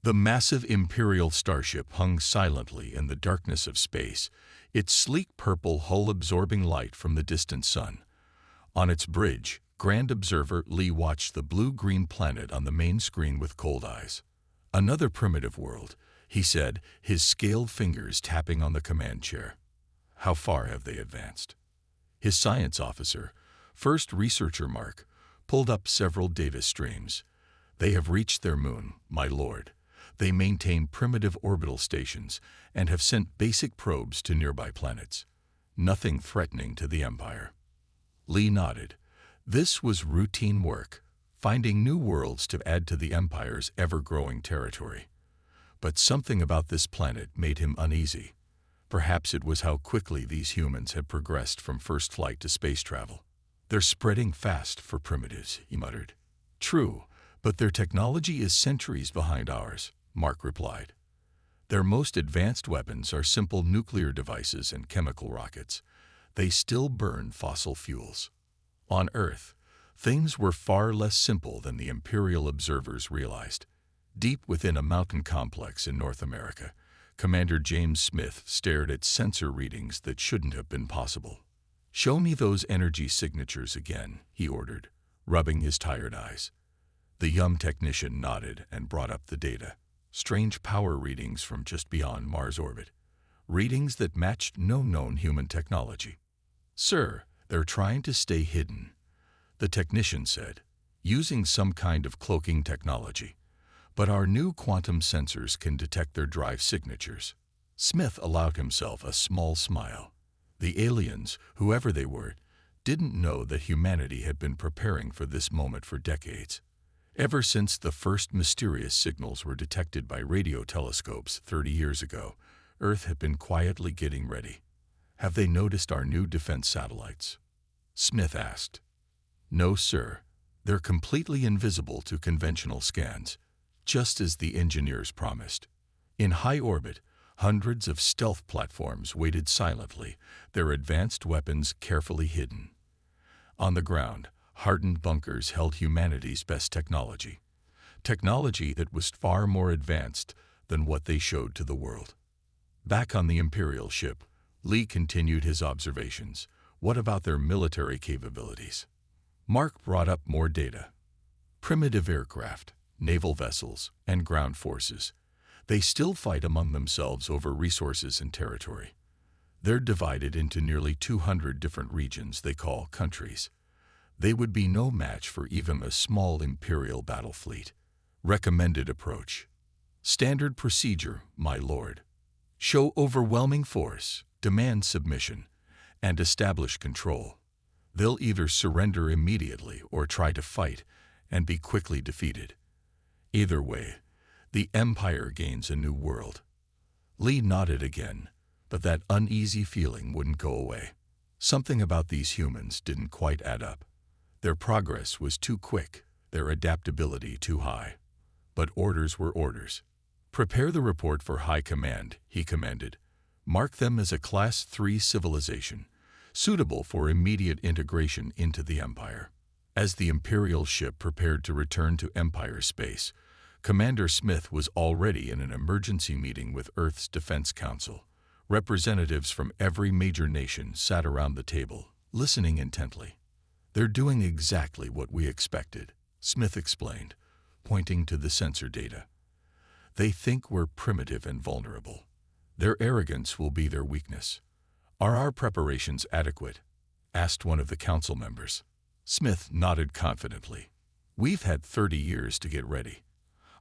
The massive Imperial starship hung silently in the darkness of space, its sleek purple hull absorbing light from the distant sun. On its bridge, Grand Observer Lee watched the blue-green planet on the main screen with cold eyes. "Another primitive world," he said, his scaled fingers tapping on the command chair. "How far have they advanced?" His science officer, first researcher Mark, pulled up several data streams. "They have reached their moon, my lord. They maintain primitive orbital stations and have sent basic probes to nearby planets. Nothing threatening to the Empire." Lee nodded. This was routine work, finding new worlds to add to the Empire's ever-growing territory. But something about this planet made him uneasy. Perhaps it was how quickly these humans had progressed from first flight to space travel. "They're spreading fast for primitives," he muttered. "True, but their technology is centuries behind ours," Mark replied. "Their most advanced weapons are simple nuclear devices and chemical rockets. They still burn fossil fuels." On Earth, things were far less simple than the Imperial observers realized. Deep within a mountain complex in North America, Commander James Smith stared at sensor readings that shouldn't have been possible. "Show me those energy signatures again," he ordered, rubbing his tired eyes. The young technician nodded and brought up the data. Strange power readings from just beyond Mars' orbit. Readings that matched no known human technology. "Sir, they're trying to stay hidden," the technician said, "using some kind of cloaking technology. But our new quantum sensors can detect their drive signatures." Smith allowed himself a small smile. The aliens, whoever they were, didn't know that humanity had been preparing for this moment for decades. Ever since the first mysterious signals were detected by radio telescopes 30 years ago, Earth had been quietly getting ready. "Have they noticed our new defense satellites?" Smith asked. "No, sir. They're completely invisible to conventional scans, just as the engineers promised." In high orbit, hundreds of stealth platforms waited silently, their advanced weapons carefully hidden. On the ground, hardened bunkers held humanity's best technology. Technology that was far more advanced than what they showed to the world. Back on the Imperial ship, Lee continued his observations. "What about their military capabilities?" Mark brought up more data. "Primitive aircraft, naval vessels, and ground forces. They still fight among themselves over resources and territory. They're divided into nearly 200 different regions they call countries. They would be no match for even a small Imperial battle fleet." Recommended approach. "Standard procedure, my lord. Show overwhelming force, demand submission, and establish control. They'll either surrender immediately or try to fight and be quickly defeated. Either way, the Empire gains a new world." Lee nodded again, but that uneasy feeling wouldn't go away. Something about these humans didn't quite add up. Their progress was too quick, their adaptability too high. But orders were orders. "Prepare the report for High Command," he commanded. "Mark them as a Class 3 civilization, suitable for immediate integration into the Empire." As the Imperial ship prepared to return to Empire space, Commander Smith was already in an emergency meeting with Earth's Defense Council. Representatives from every major nation sat around the table, listening intently. "They're doing exactly what we expected," Smith explained, pointing to the sensor data. "They think we're primitive and vulnerable. Their arrogance will be their weakness." "Are our preparations adequate?" asked one of the council members. Smith nodded confidently. "We've had 30 years to get ready.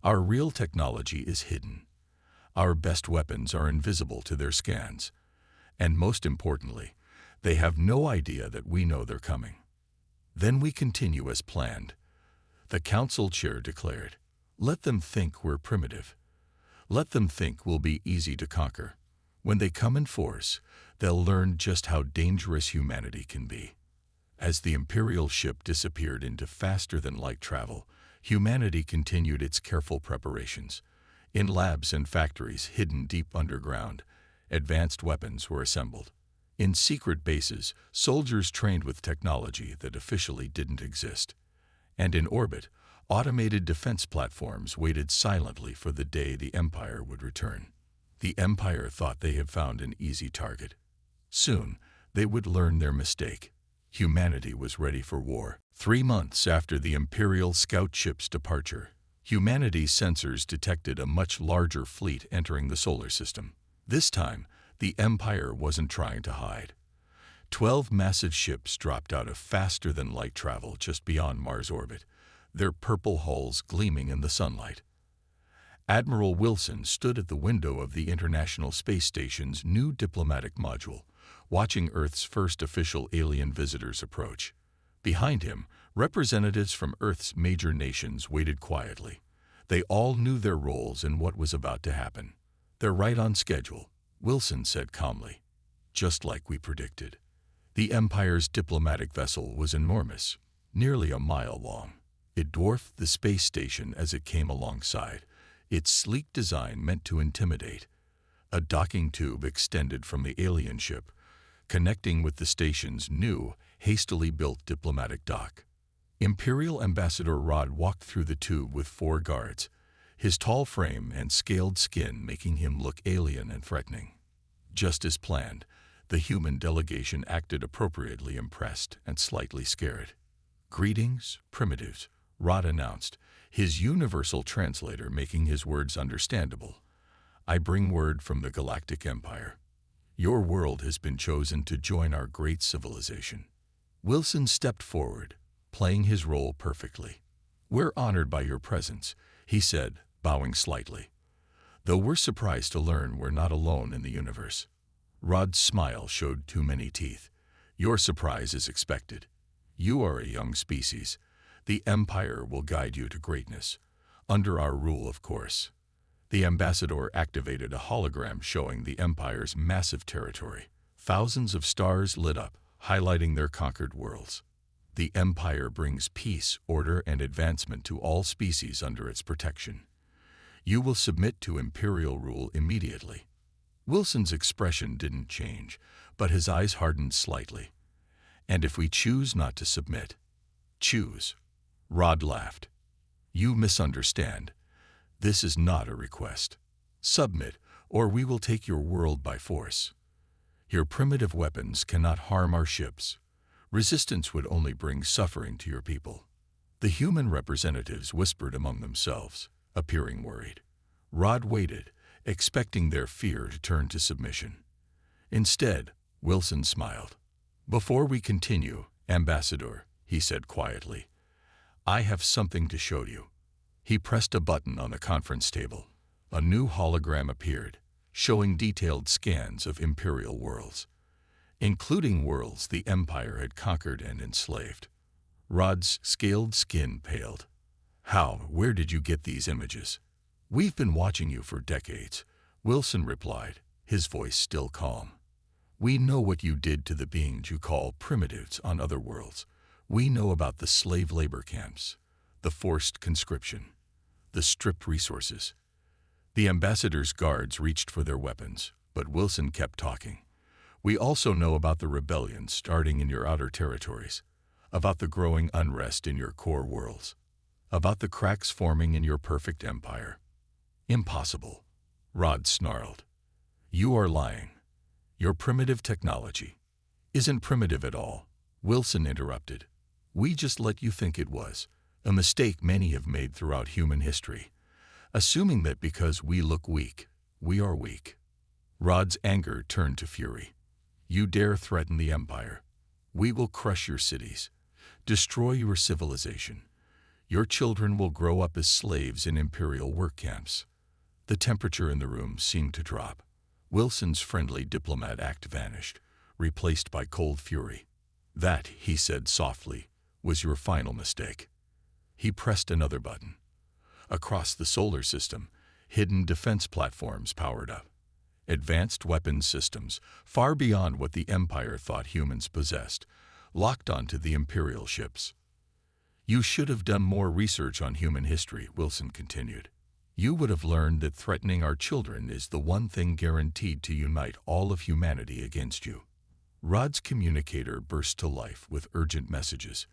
Our real technology is hidden. Our best weapons are invisible to their scans. And most importantly, they have no idea that we know they're coming." "Then we continue as planned," the council chair declared. "Let them think we're primitive. Let them think we'll be easy to conquer. When they come in force, they'll learn just how dangerous humanity can be." As the Imperial ship disappeared into faster-than-light travel, humanity continued its careful preparations. In labs and factories hidden deep underground, advanced weapons were assembled. In secret bases, soldiers trained with technology that officially didn't exist. And in orbit, Automated defense platforms waited silently for the day the Empire would return. The Empire thought they had found an easy target. Soon, they would learn their mistake. Humanity was ready for war. 3 months after the Imperial scout ship's departure, humanity's sensors detected a much larger fleet entering the solar system. This time, the Empire wasn't trying to hide. 12 massive ships dropped out of faster-than-light travel just beyond Mars' orbit, their purple hulls gleaming in the sunlight. Admiral Wilson stood at the window of the International Space Station's new diplomatic module, watching Earth's first official alien visitors approach. Behind him, representatives from Earth's major nations waited quietly. They all knew their roles and what was about to happen. "They're right on schedule," Wilson said calmly. "Just like we predicted." The Empire's diplomatic vessel was enormous, nearly a mile long. It dwarfed the space station as it came alongside, its sleek design meant to intimidate. A docking tube extended from the alien ship, connecting with the station's new, hastily built diplomatic dock. Imperial Ambassador Rod walked through the tube with 4 guards, his tall frame and scaled skin making him look alien and threatening. Just as planned, the human delegation acted appropriately impressed and slightly scared. "Greetings, primitives," Rod announced, his universal translator making his words understandable. "I bring word from the Galactic Empire. Your world has been chosen to join our great civilization." Wilson stepped forward, playing his role perfectly. "We're honored by your presence," he said, bowing slightly. "Though we're surprised to learn we're not alone in the universe." Rod's smile showed too many teeth. "Your surprise is expected. You are a young species. The Empire will guide you to greatness. Under our rule, of course." The ambassador activated a hologram showing the Empire's massive territory. Thousands of stars lit up, highlighting their conquered worlds. The Empire brings peace, order, and advancement to all species under its protection. You will submit to Imperial rule immediately. Wilson's expression didn't change, but his eyes hardened slightly. "And if we choose not to submit?" "Choose." Rod laughed. "You misunderstand. This is not a request. Submit, or we will take your world by force. Your primitive weapons cannot harm our ships. Resistance would only bring suffering to your people." The human representatives whispered among themselves, appearing worried. Rod waited, expecting their fear to turn to submission. Instead, Wilson smiled. "Before we continue, Ambassador," he said quietly, "I have something to show you." He pressed a button on the conference table. A new hologram appeared, showing detailed scans of Imperial worlds, including worlds the Empire had conquered and enslaved. Rod's scaled skin paled. Where did you get these images?" "We've been watching you for decades," Wilson replied, his voice still calm. "We know what you did to the beings you call primitives on other worlds. We know about the slave labor camps, the forced conscription, the stripped resources." The ambassador's guards reached for their weapons, but Wilson kept talking. "We also know about the rebellion starting in your outer territories, about the growing unrest in your core worlds, about the cracks forming in your perfect empire." "Impossible," Rod snarled. "You are lying. Your primitive technology isn't primitive at all," Wilson interrupted. "We just let you think it was, a mistake many have made throughout human history, assuming that because we look weak, we are weak." Rod's anger turned to fury. "You dare threaten the Empire? We will crush your cities, destroy your civilization. Your children will grow up as slaves in Imperial work camps." The temperature in the room seemed to drop. Wilson's friendly diplomat act vanished, replaced by cold fury. "That," he said softly, "was your final mistake." He pressed another button. Across the solar system, hidden defense platforms powered up. Advanced weapons systems, far beyond what the Empire thought humans possessed, locked onto the Imperial ships. "You should have done more research on human history," Wilson continued. "You would have learned that threatening our children is the one thing guaranteed to unite all of humanity against you." Rod's communicator burst to life with urgent messages.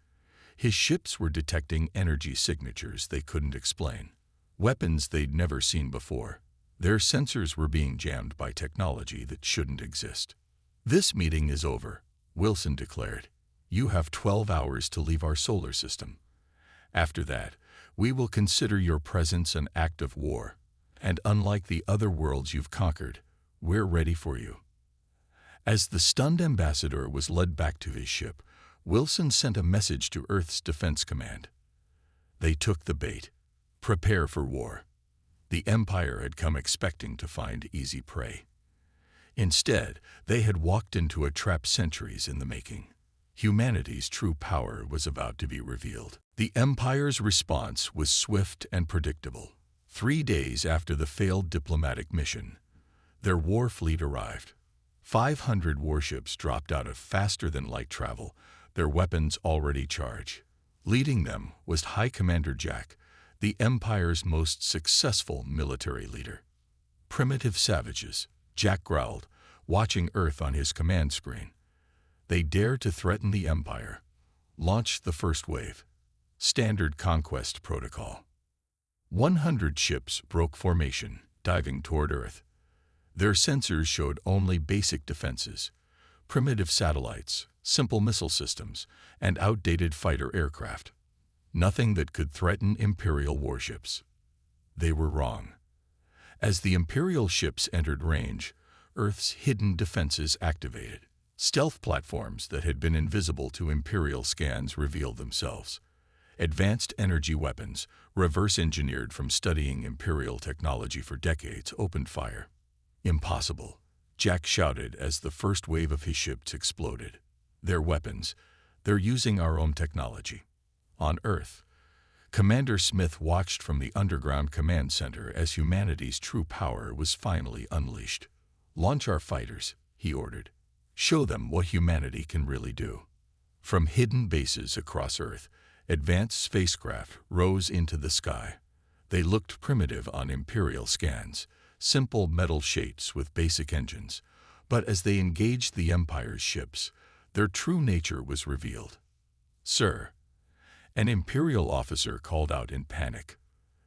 His ships were detecting energy signatures they couldn't explain, weapons they'd never seen before. Their sensors were being jammed by technology that shouldn't exist. "This meeting is over," Wilson declared. "You have 12 hours to leave our solar system. After that, we will consider your presence an act of war. And unlike the other worlds you've conquered, we're ready for you." As the stunned ambassador was led back to his ship, Wilson sent a message to Earth's Defense Command. They took the bait. Prepare for war. The Empire had come expecting to find easy prey. Instead, they had walked into a trap centuries in the making. Humanity's true power was about to be revealed. The Empire's response was swift and predictable. 3 days after the failed diplomatic mission, their war fleet arrived. 500 warships dropped out of faster-than-light travel, their weapons already charged. Leading them was High Commander Jack, the Empire's most successful military leader. "Primitive savages," Jack growled, watching Earth on his command screen. "They dare to threaten the Empire. Launch the first wave." Standard conquest protocol. 100 ships broke formation, diving toward Earth. Their sensors showed only basic defenses: primitive satellites, simple missile systems, and outdated fighter aircraft. Nothing that could threaten Imperial warships. They were wrong. As the Imperial ships entered range, Earth's hidden defenses activated. Stealth platforms that had been invisible to Imperial scans revealed themselves. Advanced energy weapons, reverse-engineered from studying Imperial technology for decades, opened fire. "Impossible," Jack shouted as the first wave of his ships exploded. "They're weapons. They're using our own technology." On Earth, Commander Smith watched from the underground command center as humanity's true power was finally unleashed. "Launch our fighters," he ordered. "Show them what humanity can really do." From hidden bases across Earth, advanced spacecraft rose into the sky. They looked primitive on Imperial scans, simple metal shapes with basic engines. But as they engaged the Empire's ships, their true nature was revealed. "Sir," an Imperial officer called out in panic,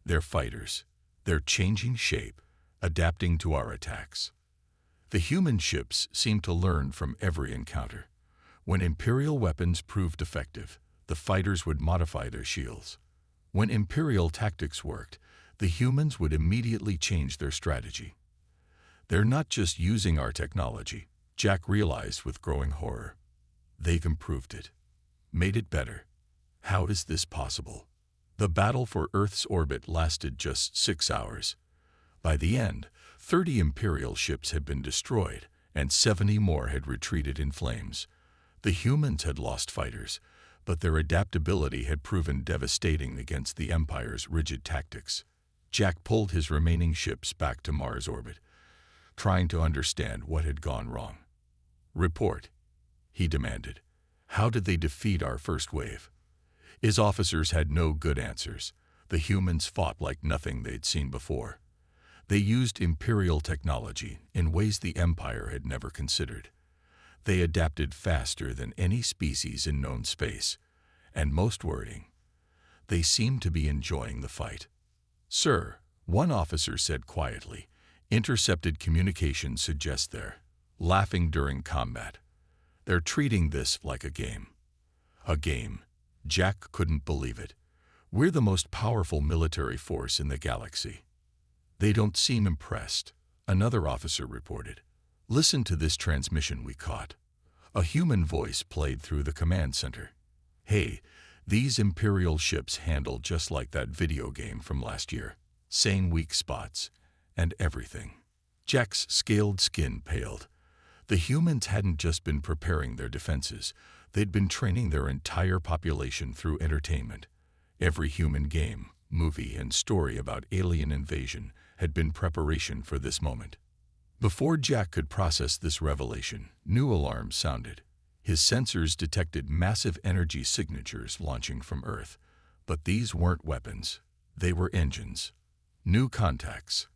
"they're fighters. They're changing shape, adapting to our attacks." The human ships seemed to learn from every encounter. When Imperial weapons proved effective, the fighters would modify their shields. When Imperial tactics worked, the humans would immediately change their strategy. "They're not just using our technology," Jack realized with growing horror. "They've improved it, made it better." How is this possible? The battle for Earth's orbit lasted just 6 hours. By the end, 30 Imperial ships had been destroyed, and 70 more had retreated in flames. The humans had lost fighters, but their adaptability had proven devastating against the Empire's rigid tactics. Jack pulled his remaining ships back to Mars orbit, trying to understand what had gone wrong. "Report," he demanded. "How did they defeat our first wave?" His officers had no good answers. The humans fought like nothing they'd seen before. They used Imperial technology in ways the Empire had never considered. They adapted faster than any species in known space, and most worrying, they seemed to be enjoying the fight. "Sir," one officer said quietly, "intercepted communication suggests they're laughing during combat. They're treating this like a game." A game? Jack couldn't believe it. "We're the most powerful military force in the galaxy." "They don't seem impressed," another officer reported. "Listen to this transmission we caught." A human voice played through the command center. "Hey, these Imperial ships handle just like that video game from last year. Same weak spots and everything." Jack's scaled skin paled. The humans hadn't just been preparing their defenses. They'd been training their entire population through entertainment. Every human game, movie, and story about alien invasion had been preparation for this moment. Before Jack could process this revelation, new alarms sounded. His sensors detected massive energy signatures launching from Earth. But these weren't weapons. They were engines. "New contacts,"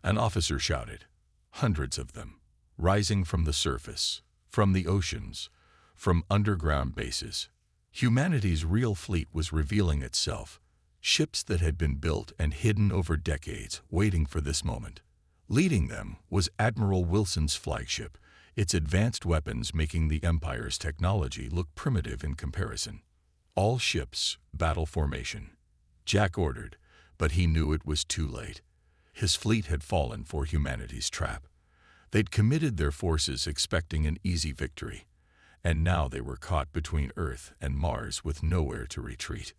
an officer shouted. Hundreds of them, rising from the surface, from the oceans, from underground bases. Humanity's real fleet was revealing itself, ships that had been built and hidden over decades, waiting for this moment. Leading them was Admiral Wilson's flagship, its advanced weapons making the Empire's technology look primitive in comparison. All ships, battle formation. Jack ordered, but he knew it was too late. His fleet had fallen for humanity's trap. They'd committed their forces expecting an easy victory, and now they were caught between Earth and Mars with nowhere to retreat.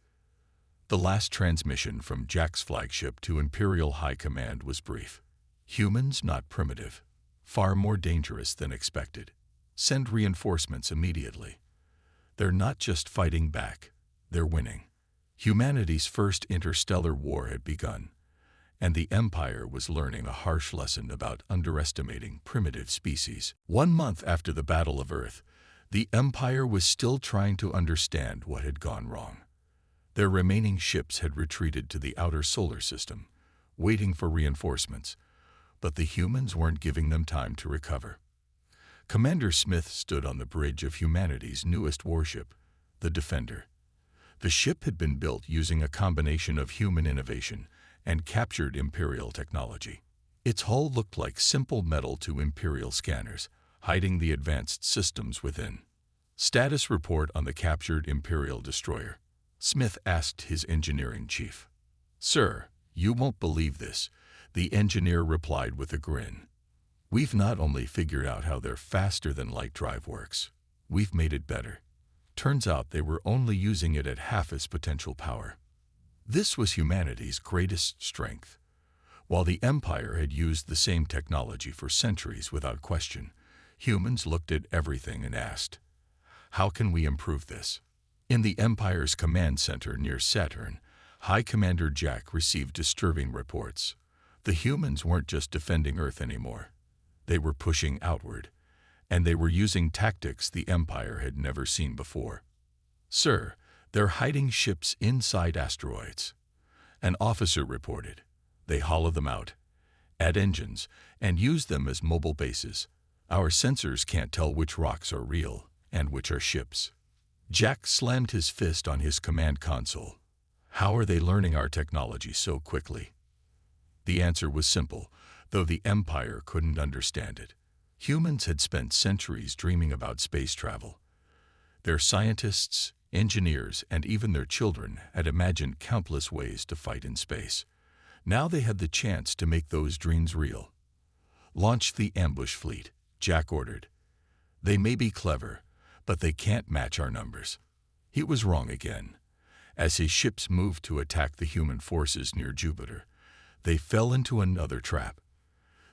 The last transmission from Jack's flagship to Imperial High Command was brief. Humans not primitive, far more dangerous than expected. Send reinforcements immediately. They're not just fighting back, they're winning. Humanity's first interstellar war had begun, and the Empire was learning a harsh lesson about underestimating primitive species. 1 month after the Battle of Earth, the Empire was still trying to understand what had gone wrong. Their remaining ships had retreated to the outer solar system, waiting for reinforcements, but the humans weren't giving them time to recover. Commander Smith stood on the bridge of humanity's newest warship, the Defender. The ship had been built using a combination of human innovation and captured Imperial technology. Its hull looked like simple metal to Imperial scanners, hiding the advanced systems within. Status report on the captured Imperial destroyer. Smith asked his engineering chief. "Sir, you won't believe this," the engineer replied with a grin. "We've not only figured out how their faster-than-light drive works, we've made it better. Turns out they were only using it at half its potential power." This was humanity's greatest strength. While the Empire had used the same technology for centuries without question, humans looked at everything and asked, "How can we improve this?" In the Empire's command center near Saturn, High Commander Jack received disturbing reports. The humans weren't just defending Earth anymore. They were pushing outward, and they were using tactics the Empire had never seen before. "Sir, they're hiding ships inside asteroids," an officer reported. "They hollow them out, add engines, and use them as mobile bases. Our sensors can't tell which rocks are real and which are ships." Jack slammed his fist on his command console. How are they learning our technology so quickly? The answer was simple, though the Empire couldn't understand it. Humans had spent centuries dreaming about space travel. Their scientists, engineers, and even their children had imagined countless ways to fight in space. Now they had the chance to make those dreams real. "Launch the ambush fleet," Jack ordered. "They may be clever, but they can't match our numbers." He was wrong again. As his ships moved to attack the human forces near Jupiter, they fell into another trap.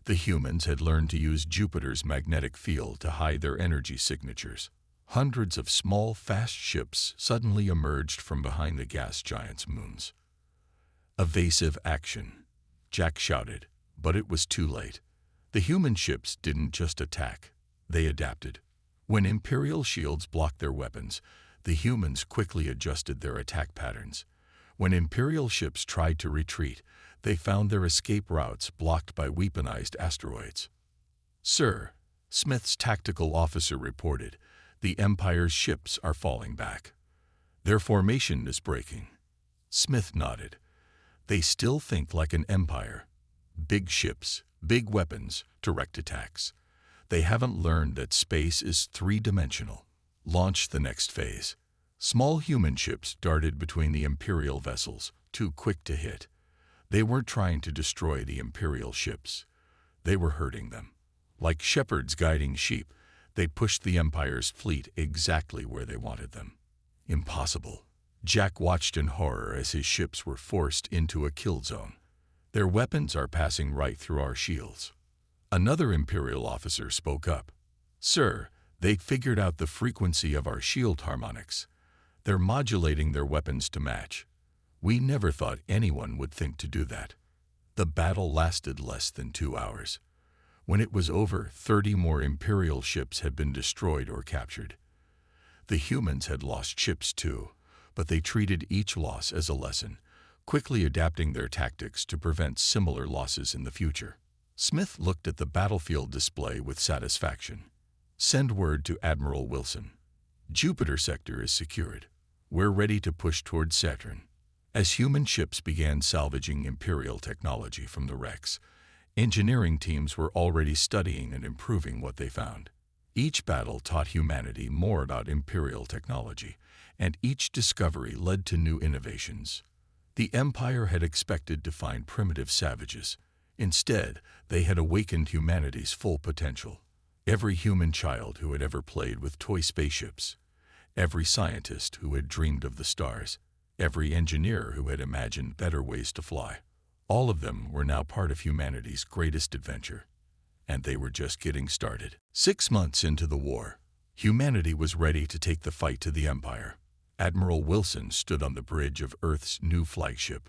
The humans had learned to use Jupiter's magnetic field to hide their energy signatures. Hundreds of small, fast ships suddenly emerged from behind the gas giant's moons. "Evasive action," Jack shouted, but it was too late. The human ships didn't just attack, they adapted. When Imperial shields blocked their weapons, the humans quickly adjusted their attack patterns. When Imperial ships tried to retreat, they found their escape routes blocked by weaponized asteroids. "Sir," Smith's tactical officer reported, "the Empire's ships are falling back. Their formation is breaking." Smith nodded. "They still think like an empire. Big ships, big weapons, direct attacks. They haven't learned that space is three-dimensional. Launch the next phase." Small human ships darted between the Imperial vessels, too quick to hit. They weren't trying to destroy the Imperial ships. They were hurting them. Like shepherds guiding sheep, they pushed the Empire's fleet exactly where they wanted them. Impossible. Jack watched in horror as his ships were forced into a kill zone. "Their weapons are passing right through our shields." Another Imperial officer spoke up. "Sir, they figured out the frequency of our shield harmonics. They're modulating their weapons to match. We never thought anyone would think to do that." The battle lasted less than 2 hours. When it was over, 30 more Imperial ships had been destroyed or captured. The humans had lost ships too, but they treated each loss as a lesson, quickly adapting their tactics to prevent similar losses in the future. Smith looked at the battlefield display with satisfaction. "Send word to Admiral Wilson. Jupiter sector is secured. We're ready to push toward Saturn. As human ships began salvaging Imperial technology from the wrecks, engineering teams were already studying and improving what they found. Each battle taught humanity more about Imperial technology, and each discovery led to new innovations. The Empire had expected to find primitive savages. Instead, they had awakened humanity's full potential. Every human child who had ever played with toy spaceships, every scientist who had dreamed of the stars, every engineer who had imagined better ways to fly, all of them were now part of humanity's greatest adventure. And they were just getting started. 6 months into the war, humanity was ready to take the fight to the Empire. Admiral Wilson stood on the bridge of Earth's new flagship,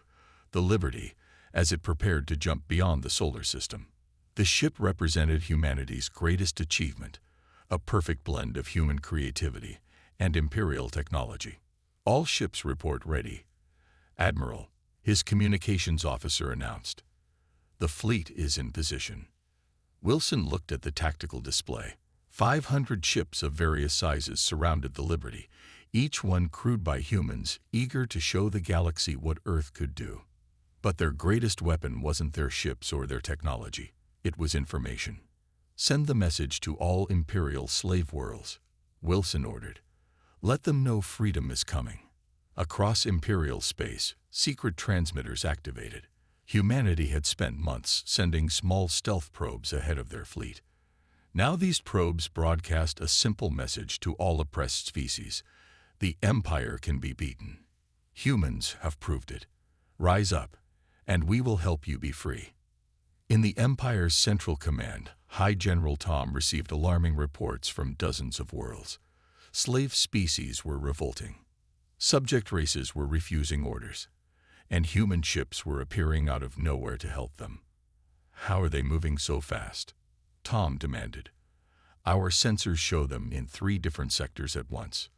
the Liberty, as it prepared to jump beyond the solar system. The ship represented humanity's greatest achievement, a perfect blend of human creativity and Imperial technology. All ships report ready. Admiral, his communications officer announced. The fleet is in position. Wilson looked at the tactical display. 500 ships of various sizes surrounded the Liberty, each one crewed by humans eager to show the galaxy what Earth could do. But their greatest weapon wasn't their ships or their technology. It was information. Send the message to all Imperial slave worlds, Wilson ordered. Let them know freedom is coming. Across Imperial space, secret transmitters activated. Humanity had spent months sending small stealth probes ahead of their fleet. Now these probes broadcast a simple message to all oppressed species. The Empire can be beaten. Humans have proved it. Rise up, and we will help you be free. In the Empire's Central Command, High General Tom received alarming reports from dozens of worlds. Slave species were revolting. Subject races were refusing orders, and human ships were appearing out of nowhere to help them. How are they moving so fast? Tom demanded. Our sensors show them in 3 different sectors at once.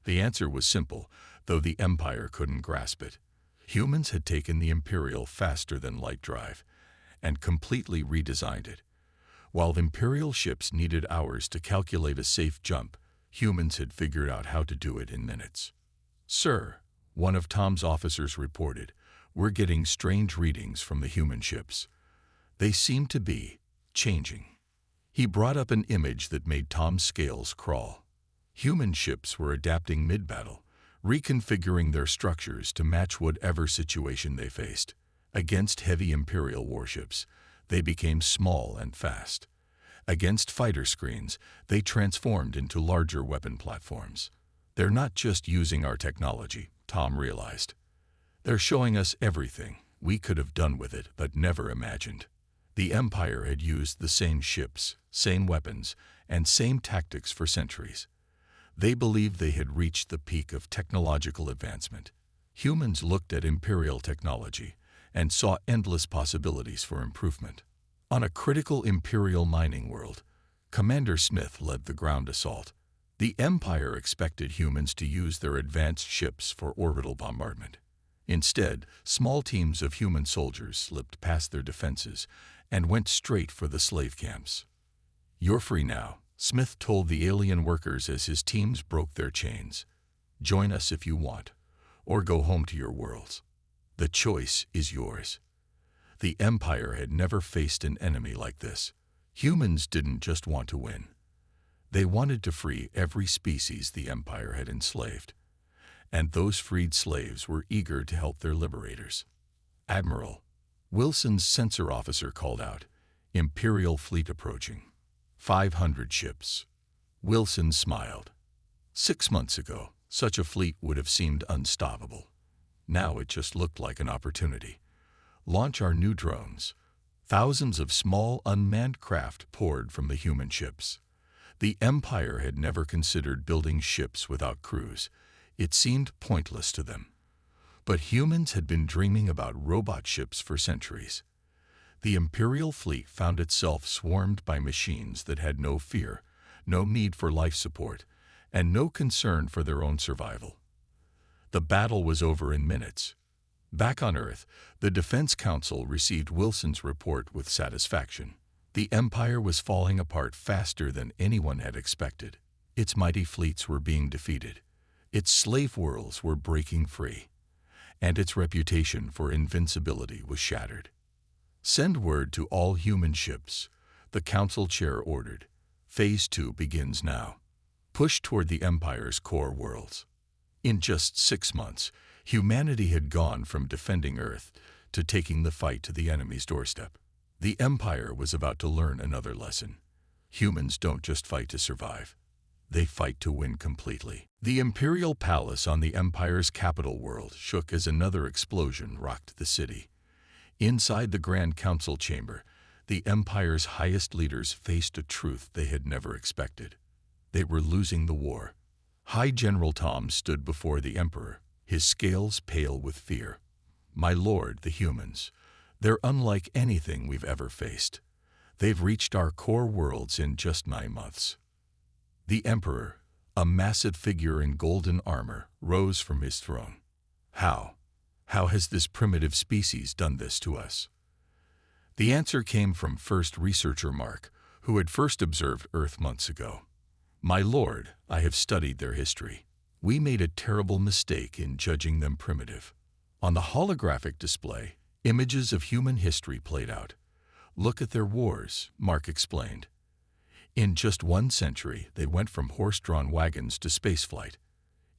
The answer was simple, though the Empire couldn't grasp it. Humans had taken the Imperial faster-than-light drive and completely redesigned it. While the Imperial ships needed hours to calculate a safe jump, humans had figured out how to do it in minutes. Sir, one of Tom's officers reported, we're getting strange readings from the human ships. They seem to be changing. He brought up an image that made Tom's scales crawl. Human ships were adapting mid-battle, reconfiguring their structures to match whatever situation they faced. Against heavy Imperial warships, they became small and fast. Against fighter screens, they transformed into larger weapon platforms. They're not just using our technology, Tom realized. They're showing us everything we could have done with it but never imagined. The Empire had used the same ships, same weapons, and same tactics for centuries. They believed they had reached the peak of technological advancement. Humans looked at Imperial technology and saw endless possibilities for improvement. On a critical Imperial mining world, Commander Smith led the ground assault. The Empire expected humans to use their advanced ships for orbital bombardment. Instead, small teams of human soldiers slipped past their defenses and went straight for the slave camps. You're free now, Smith told the alien workers as his teams broke their chains. Join us if you want, or go home to your worlds. The choice is yours. The Empire had never faced an enemy like this. Humans didn't just want to win. They wanted to free every species the Empire had enslaved. And those freed slaves were eager to help their liberators. Admiral, Wilson's sensor officer called out, Imperial fleet approaching. 500 ships. Wilson smiled. 6 months ago, such a fleet would have seemed unstoppable. Now it just looked like an opportunity. Launch our new drones. Thousands of small, unmanned craft poured from the human ships. The Empire had never considered building ships without crews. It seemed pointless to them. But humans had been dreaming about robot ships for centuries. The Imperial fleet found itself swarmed by machines that had no fear, no need for life support, and no concern for their own survival. The battle was over in minutes. Back on Earth, the Defense Council received Wilson's report with satisfaction. The Empire was falling apart faster than anyone had expected. Its mighty fleets were being defeated. Its slave worlds were breaking free, and its reputation for invincibility was shattered. "Send word to all human ships," the Council Chair ordered. "Phase 2 begins now. Push toward the Empire's core worlds." In just 6 months, humanity had gone from defending Earth to taking the fight to the enemy's doorstep. The Empire was about to learn another lesson. Humans don't just fight to survive. They fight to win completely. The Imperial Palace on the Empire's capital world shook as another explosion rocked the city. Inside the Grand Council chamber, the Empire's highest leaders faced a truth they had never expected. They were losing the war. High General Tom stood before the Emperor, his scales pale with fear. "My lord, the humans, they're unlike anything we've ever faced. They've reached our core worlds in just 9 months." The Emperor, a massive figure in golden armor, rose from his throne. How? How has this primitive species done this to us?" The answer came from first researcher Mark, who had first observed Earth months ago. "My lord, I have studied their history. We made a terrible mistake in judging them primitive." On the holographic display, images of human history played out. "Look at their wars," Mark explained. "In just 1 century, they went from horse-drawn wagons to spaceflight.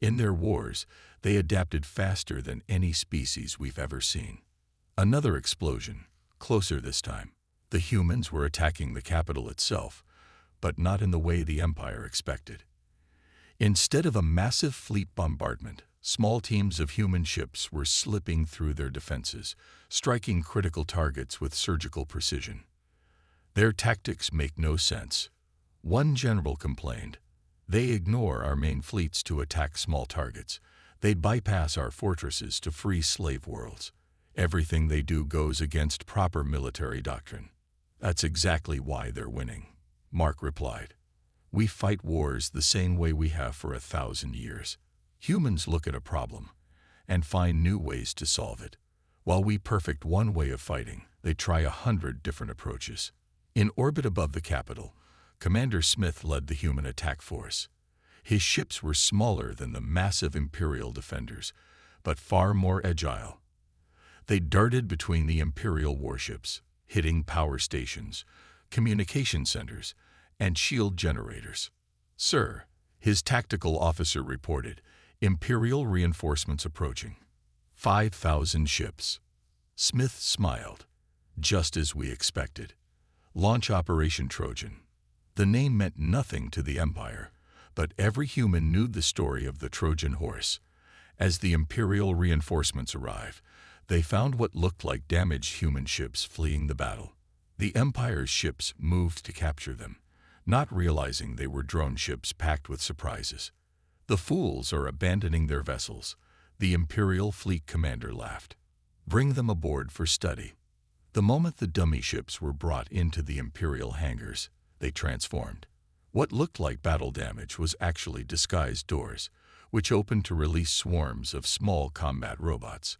In their wars, they adapted faster than any species we've ever seen." Another explosion, closer this time. The humans were attacking the capital itself, but not in the way the Empire expected. Instead of a massive fleet bombardment, small teams of human ships were slipping through their defenses, striking critical targets with surgical precision. "Their tactics make no sense," one general complained. "They ignore our main fleets to attack small targets. They bypass our fortresses to free slave worlds. Everything they do goes against proper military doctrine." "That's exactly why they're winning," Mark replied. "We fight wars the same way we have for 1,000 years. Humans look at a problem and find new ways to solve it. While we perfect one way of fighting, they try 100 different approaches." In orbit above the capital, Commander Smith led the human attack force. His ships were smaller than the massive Imperial defenders, but far more agile. They darted between the Imperial warships, hitting power stations, communication centers, and shield generators. "Sir," his tactical officer reported, "Imperial reinforcements approaching. 5,000 ships." Smith smiled. "Just as we expected. Launch Operation Trojan." The name meant nothing to the Empire, but every human knew the story of the Trojan horse. As the Imperial reinforcements arrived, they found what looked like damaged human ships fleeing the battle. The Empire's ships moved to capture them, not realizing they were drone ships packed with surprises. "The fools are abandoning their vessels," the Imperial fleet commander laughed. "Bring them aboard for study." The moment the dummy ships were brought into the Imperial hangars, they transformed. What looked like battle damage was actually disguised doors, which opened to release swarms of small combat robots.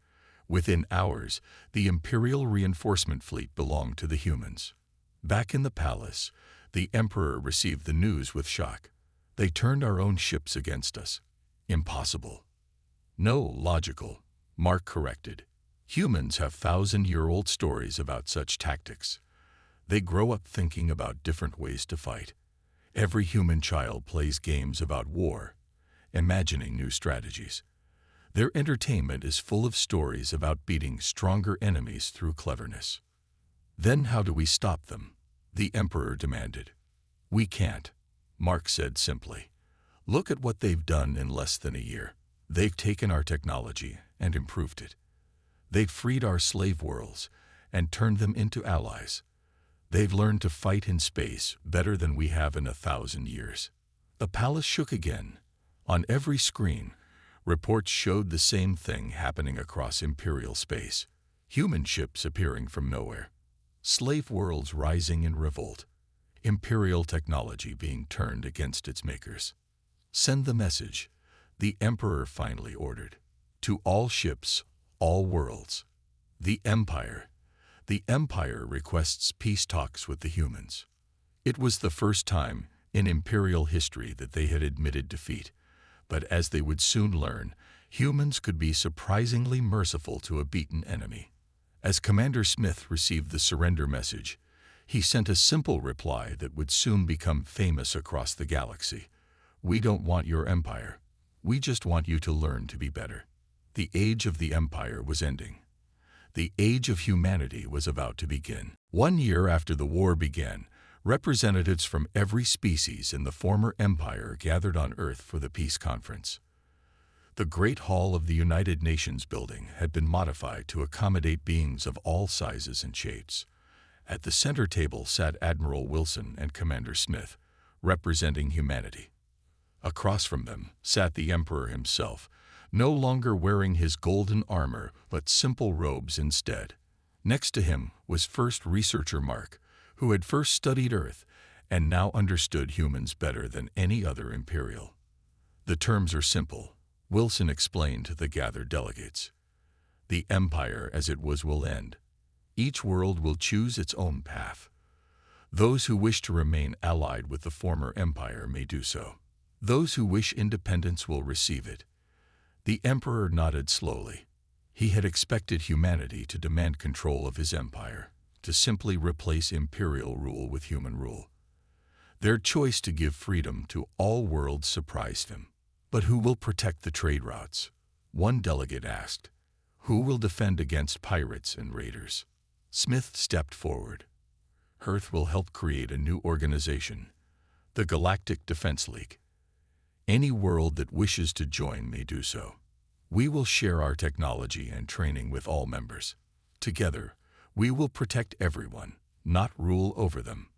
Within hours, the Imperial reinforcement fleet belonged to the humans. Back in the palace, the Emperor received the news with shock. "They turned our own ships against us." "Impossible." "No, logical," Mark corrected. "Humans have 1,000-year-old stories about such tactics. They grow up thinking about different ways to fight. Every human child plays games about war, imagining new strategies. Their entertainment is full of stories about beating stronger enemies through cleverness." "Then how do we stop them?" the Emperor demanded. "We can't," Mark said simply. "Look at what they've done in less than a year. They've taken our technology and improved it. They've freed our slave worlds and turned them into allies. They've learned to fight in space better than we have in 1,000 years." The palace shook again. On every screen, reports showed the same thing happening across Imperial space. Human ships appearing from nowhere. Slave worlds rising in revolt. Imperial technology being turned against its makers. "Send the message," the Emperor finally ordered. "To all ships, all worlds. The Empire requests peace talks with the humans." It was the first time in Imperial history that they had admitted defeat, But as they would soon learn, humans could be surprisingly merciful to a beaten enemy. As Commander Smith received the surrender message, he sent a simple reply that would soon become famous across the galaxy. "We don't want your empire. We just want you to learn to be better." The age of the empire was ending. The age of humanity was about to begin. 1 year after the war began, representatives from every species in the former empire gathered on Earth for the peace conference. The Great Hall of the United Nations building had been modified to accommodate beings of all sizes and shapes. At the center table sat Admiral Wilson and Commander Smith, representing humanity. Across from them sat the Emperor himself, no longer wearing his golden armor but simple robes instead. Next to him was First Researcher Mark, who had first studied Earth and now understood humans better than any other Imperial. "The terms are simple," Wilson explained to the gathered delegates. "The Empire as it was will end. Each world will choose its own path. Those who wish to remain allied with the former Empire may do so. Those who wish independence will receive it." The Emperor nodded slowly. He had expected humanity to demand control of his empire, to simply replace imperial rule with human rule. Their choice to give freedom to all worlds surprised him. "But who will protect the trade routes?" one delegate asked. "Who will defend against pirates and raiders?" Smith stepped forward. "Earth will help create a new organization, the Galactic Defense League. Any world that wishes to join may do so. We will share our technology and training with all members. Together, we will protect everyone, not rule over them."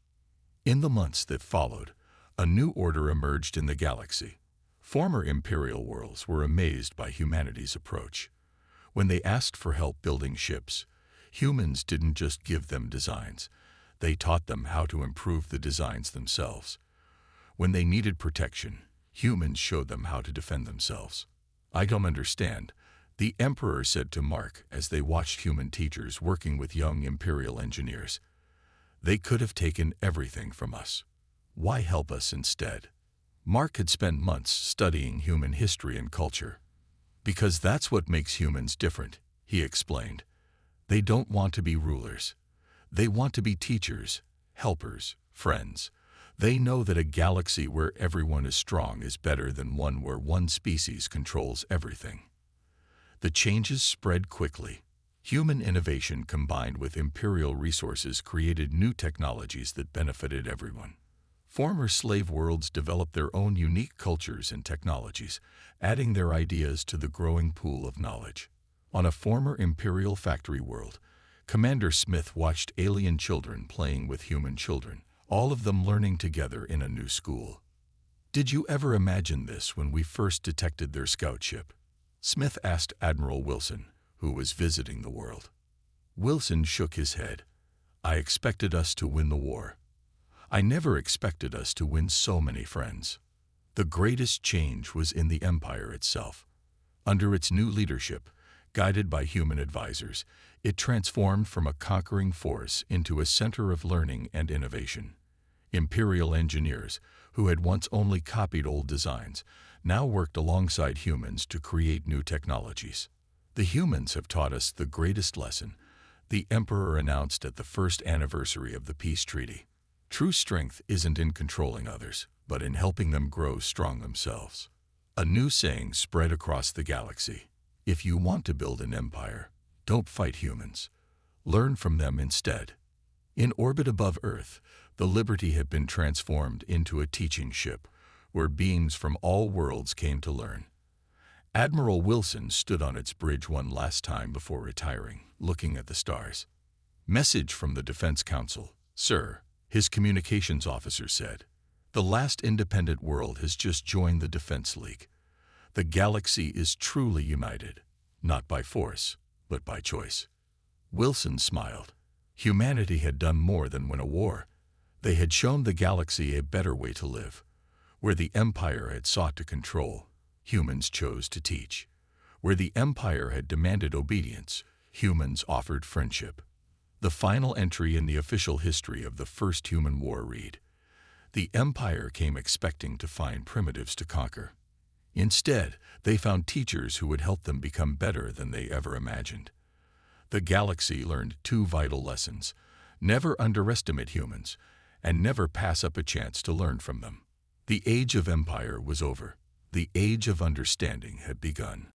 In the months that followed, a new order emerged in the galaxy. Former Imperial worlds were amazed by humanity's approach. When they asked for help building ships, humans didn't just give them designs. They taught them how to improve the designs themselves. When they needed protection, humans showed them how to defend themselves. "I don't understand," the Emperor said to Mark as they watched human teachers working with young Imperial engineers. "They could have taken everything from us. Why help us instead?" Mark had spent months studying human history and culture. "Because that's what makes humans different," he explained. "They don't want to be rulers. They want to be teachers, helpers, friends. They know that a galaxy where everyone is strong is better than one where one species controls everything." The changes spread quickly. Human innovation combined with imperial resources created new technologies that benefited everyone. Former slave worlds developed their own unique cultures and technologies, adding their ideas to the growing pool of knowledge. On a former imperial factory world, Commander Smith watched alien children playing with human children, all of them learning together in a new school. "Did you ever imagine this when we first detected their scout ship?" Smith asked Admiral Wilson, who was visiting the world. Wilson shook his head. "I expected us to win the war. I never expected us to win so many friends." The greatest change was in the Empire itself. Under its new leadership, guided by human advisors, it transformed from a conquering force into a center of learning and innovation. Imperial engineers, who had once only copied old designs, now worked alongside humans to create new technologies. "The humans have taught us the greatest lesson," the Emperor announced at the first anniversary of the peace treaty. "True strength isn't in controlling others, but in helping them grow strong themselves." A new saying spread across the galaxy. "If you want to build an empire, don't fight humans. Learn from them instead." In orbit above Earth, the Liberty had been transformed into a teaching ship, where beings from all worlds came to learn. Admiral Wilson stood on its bridge one last time before retiring, looking at the stars. "Message from the Defense Council, sir," his communications officer said. "The last independent world has just joined the Defense League. The galaxy is truly united, not by force, but by choice." Wilson smiled. Humanity had done more than win a war. They had shown the galaxy a better way to live. Where the Empire had sought to control, humans chose to teach. Where the Empire had demanded obedience, humans offered friendship. The final entry in the official history of the First Human War read, "The Empire came expecting to find primitives to conquer. Instead, they found teachers who would help them become better than they ever imagined. The galaxy learned two vital lessons: never underestimate humans, and never pass up a chance to learn from them. The age of empire was over. The age of understanding had begun.